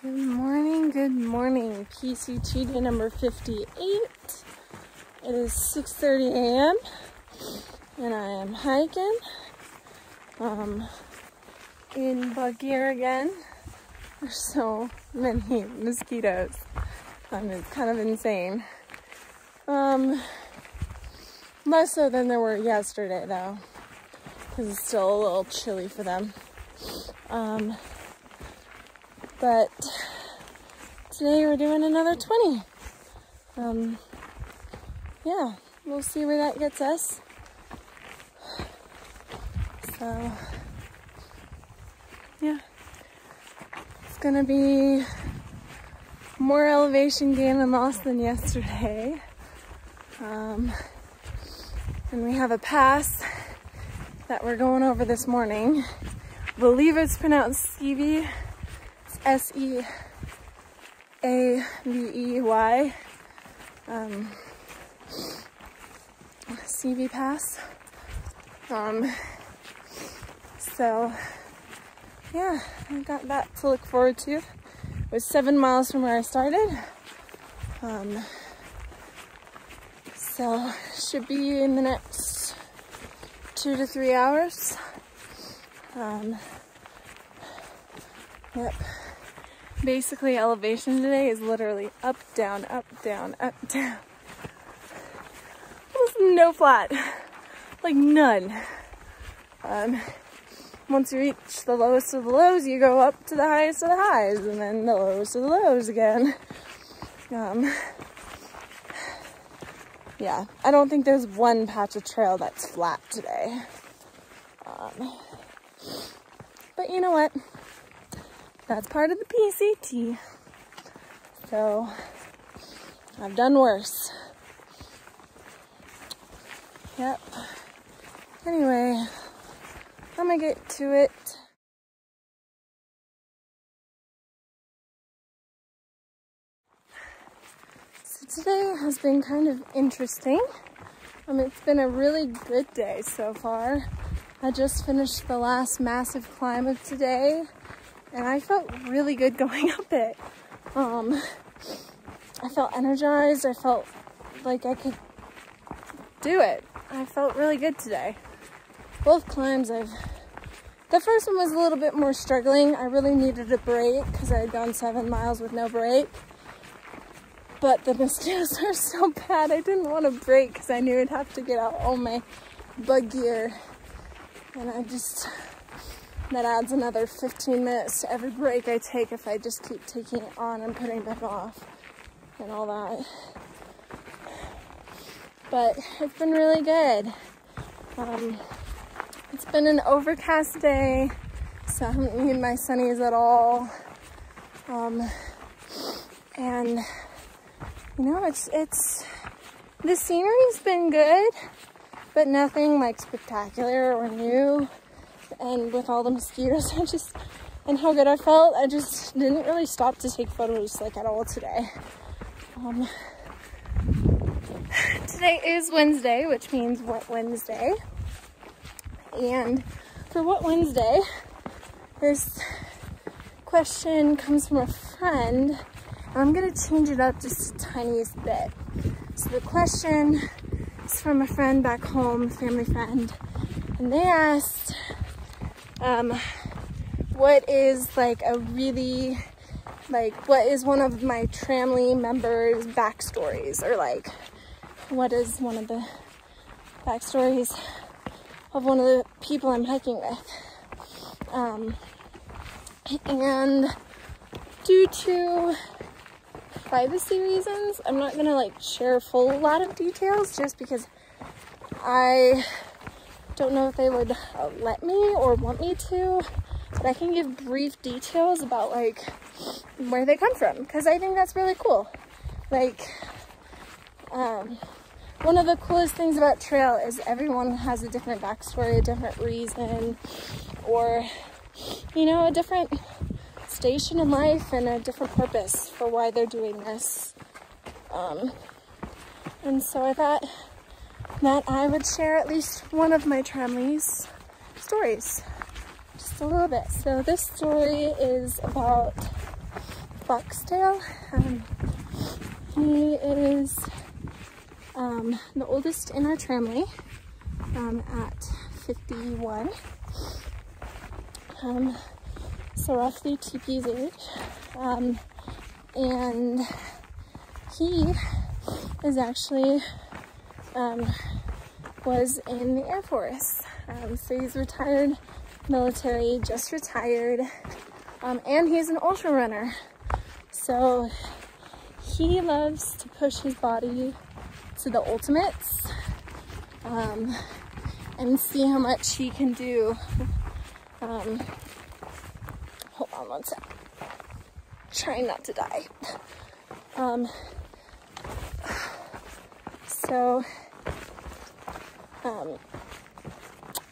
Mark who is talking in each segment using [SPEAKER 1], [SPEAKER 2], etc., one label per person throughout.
[SPEAKER 1] Good morning. PCT day number 58. It is 6:30 a.m. and I am hiking in bug gear again. There's so many mosquitoes. It's kind of insane. Less so than there were yesterday though, because it's still a little chilly for them. But today we're doing another 20. Yeah, we'll see where that gets us. So, yeah, it's gonna be more elevation gain and loss than yesterday. And we have a pass that we're going over this morning. I believe it's pronounced Seavey. S-E-A-V-E-Y. CV Pass. So yeah, I got that to look forward to. It was 7 miles from where I started. So should be in the next 2 to 3 hours. Yep. Basically, elevation today is literally up, down, up, down, up, down. There's no flat, like none. Once you reach the lowest of the lows, you go up to the highest of the highs, and then the lowest of the lows again. Yeah, I don't think there's one patch of trail that's flat today. But you know what? That's part of the PCT. So, I've done worse. Yep. Anyway, I'm gonna get to it. So today has been kind of interesting. It's been a really good day so far. I just finished the last massive climb of today, and I felt really good going up it. I felt energized. I felt like I could do it. I felt really good today. Both climbs the first one was a little bit more struggling. I really needed a break because I had gone 7 miles with no break. But the mosquitoes are so bad, I didn't want to break because I knew I'd have to get out all my bug gear. And that adds another 15 minutes to every break I take if I just keep taking it on and putting it off and all that. But it's been really good. It's been an overcast day, so I haven't needed my sunnies at all. And you know, the scenery's been good, but nothing like spectacular or new. And with all the mosquitoes, and how good I felt, I just didn't really stop to take photos like at all today. Today is Wednesday, which means What Wednesday. And for What Wednesday, this question comes from a friend, and I'm gonna change it up just the tiniest bit. So the question is from a friend back home, family friend, and they asked, what is what is one of my family members' backstories, or what is one of the backstories of one of the people I'm hiking with. And due to privacy reasons, I'm not gonna share a full lot of details just because I don't know if they would let me or want me to, but I can give brief details about where they come from, because I think that's really cool. One of the coolest things about trail is everyone has a different backstory, a different reason, or a different station in life and a different purpose for why they're doing this. And so I thought that I would share at least one of my family's stories, just a little bit. So this story is about Foxtail. He is the oldest in our family at 51. So roughly TP's age. And he is actually was in the Air Force. So he's retired military, just retired, and he's an ultra runner. So he loves to push his body to the ultimates and see how much he can do. Hold on one sec. Trying not to die.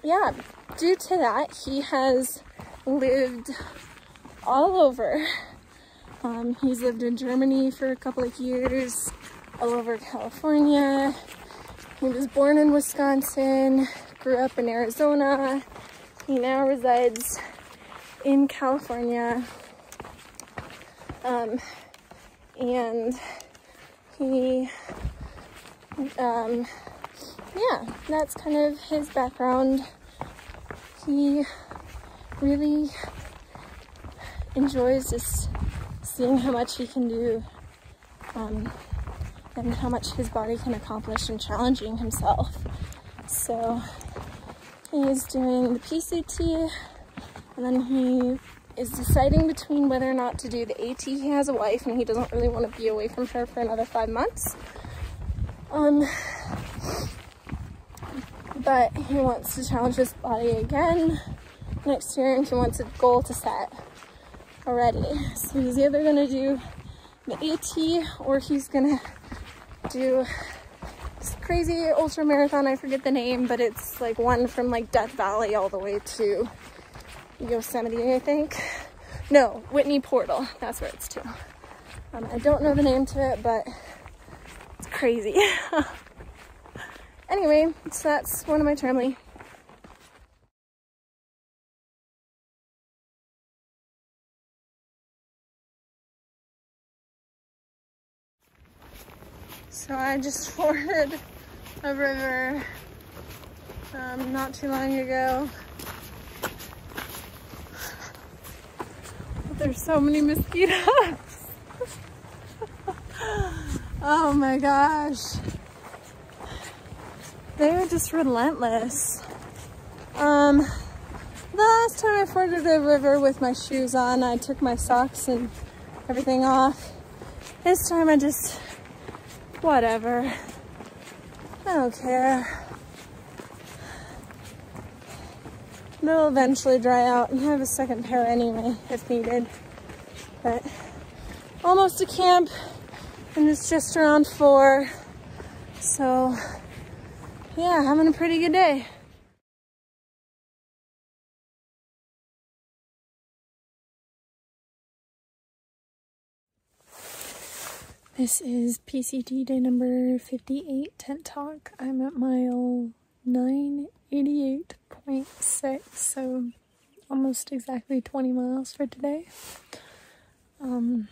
[SPEAKER 1] Yeah, due to that, he has lived all over. He's lived in Germany for a couple of years, all over California. He was born in Wisconsin, grew up in Arizona. He now resides in California. And he, yeah, that's kind of his background. He really enjoys just seeing how much he can do, and how much his body can accomplish and challenging himself. So he's doing the PCT, and then he is deciding between whether or not to do the AT. He has a wife and he doesn't really want to be away from her for another 5 months. But he wants to challenge his body again next year, and he wants a goal to set already. So he's either going to do the AT or he's going to do this crazy ultra marathon. I forget the name, but it's like one from like Death Valley all the way to Yosemite, I think. No, Whitney Portal. That's where it's to. I don't know the name to it, but it's crazy. Anyway, so that's one of my family. So I just forded a river not too long ago. There's so many mosquitoes. Oh my gosh. They're just relentless. The last time I forded a river with my shoes on, I took my socks and everything off. This time I just, whatever. I don't care. They'll eventually dry out, and I have a second pair anyway if needed. But almost to camp, and it's just around 4. So yeah, having a pretty good day. This is PCT day number 58 tent talk. I'm at mile 988.6, so almost exactly 20 miles for today. The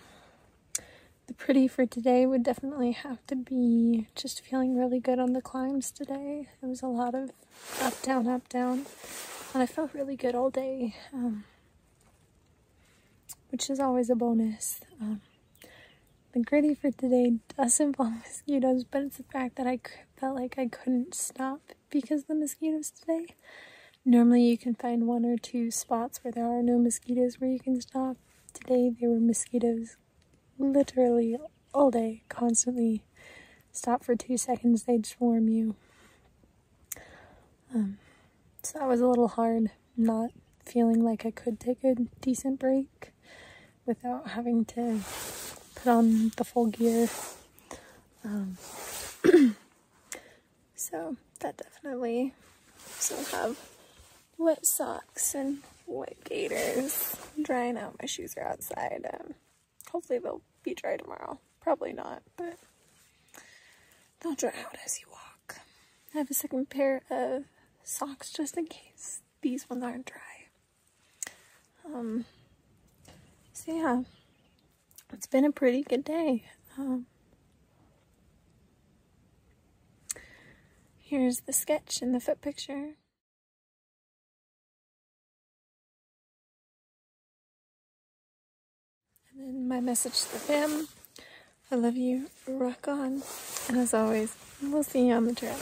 [SPEAKER 1] pretty for today would definitely have to be just feeling really good on the climbs today. It was a lot of up, down, and I felt really good all day, which is always a bonus. The gritty for today does involve mosquitoes, but it's the fact that I felt like I couldn't stop because of the mosquitoes today. Normally you can find 1 or 2 spots where there are no mosquitoes where you can stop. Today there were mosquitoes literally all day, constantly. Stop for 2 seconds, they'd swarm you. So that was a little hard, not feeling like I could take a decent break without having to put on the full gear. So that definitely, so have wet socks and wet gaiters. I'm drying out, my shoes are outside. Hopefully they'll be dry tomorrow. Probably not, but they'll dry out as you walk. I have a second pair of socks just in case these ones aren't dry. So yeah, been a pretty good day. Here's the sketch and the foot picture. And then my message to the fam. I love you. Rock on. And as always, we'll see you on the trail.